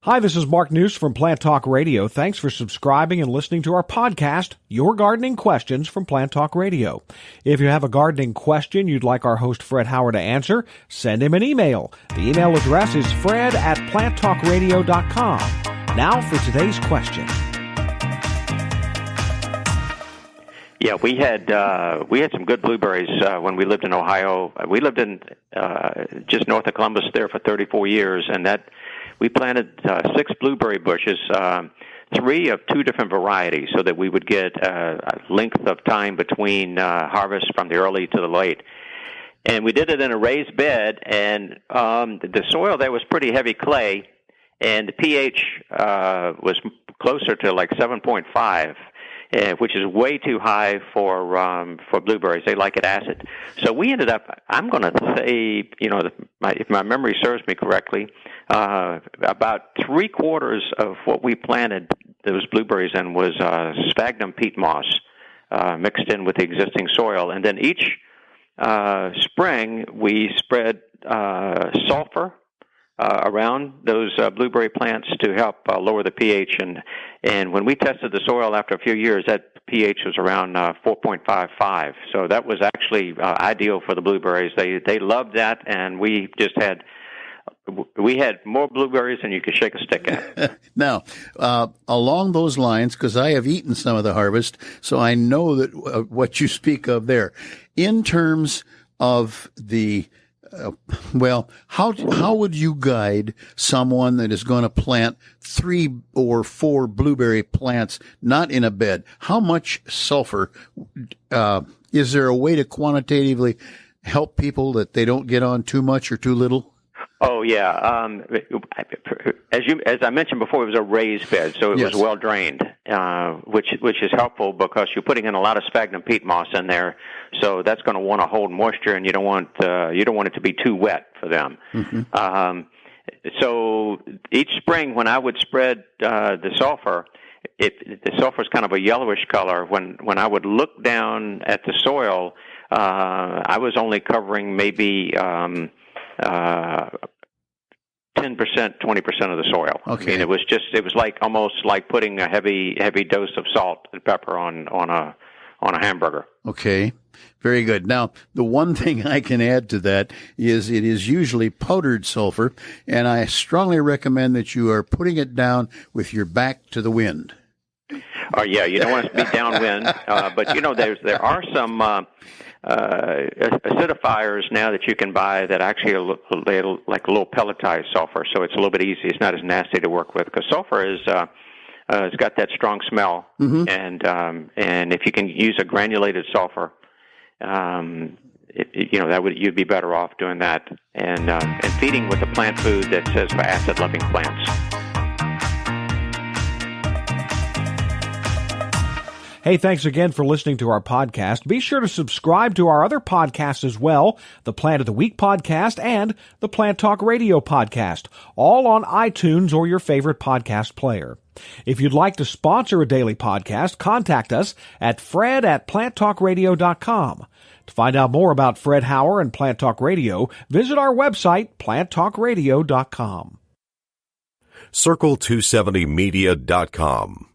Hi, this is Mark News from Plant Talk Radio. Thanks for subscribing and listening to our podcast, Your Gardening Questions from Plant Talk Radio. If you have a gardening question you'd like our host Fred Howard to answer, send him an email. The email address is fred@planttalkradio.com. Now for today's question. Yeah, we had some good blueberries when we lived in Ohio. We lived in just north of Columbus there for 34 years, and we planted 6 blueberry bushes, 3 of 2 different varieties, so that we would get a length of time between harvest from the early to the late. And we did it in a raised bed, and the soil there was pretty heavy clay, and the pH was closer to like 7.5. Which is way too high for blueberries. They like it acid. So we ended up, I'm going to say, if my memory serves me correctly, about 3/4 of what we planted those blueberries in was sphagnum peat moss mixed in with the existing soil. And then each spring we spread sulfur around those blueberry plants to help lower the pH. And when we tested the soil after a few years, that pH was around 4.55. So that was actually ideal for the blueberries. They loved that, and we had more blueberries than you could shake a stick at. Now, along those lines, because I have eaten some of the harvest, so I know that what you speak of there. In terms of the how would you guide someone that is going to plant 3 or 4 blueberry plants, not in a bed? How much sulfur, is there a way to quantitatively help people that they don't get on too much or too little? Oh yeah, as I mentioned before, it was a raised bed, so it was well drained, which is helpful because you're putting in a lot of sphagnum peat moss in there, so that's going to want to hold moisture, and you don't want it to be too wet for them. Mm-hmm. So each spring, when I would spread the sulfur, the sulfur is kind of a yellowish color. When I would look down at the soil, I was only covering maybe 10%, 20% of the soil. Okay. I mean, it was like almost like putting a heavy dose of salt and pepper on a hamburger. Okay. Very good. Now, the one thing I can add to that is it is usually powdered sulfur, and I strongly recommend that you are putting it down with your back to the wind. Oh, yeah, you don't want it to be downwind, but there are some acidifiers now that you can buy that actually are like a little pelletized sulfur, so it's a little bit easy. It's not as nasty to work with because sulfur it's got that strong smell, mm-hmm. And if you can use a granulated sulfur, you'd be better off doing that and feeding with a plant food that says for acid-loving plants. Hey, thanks again for listening to our podcast. Be sure to subscribe to our other podcasts as well, the Plant of the Week podcast and the Plant Talk Radio podcast, all on iTunes or your favorite podcast player. If you'd like to sponsor a daily podcast, contact us at fred@planttalkradio.com. To find out more about Fred Howard and Plant Talk Radio, visit our website, planttalkradio.com. Circle270media.com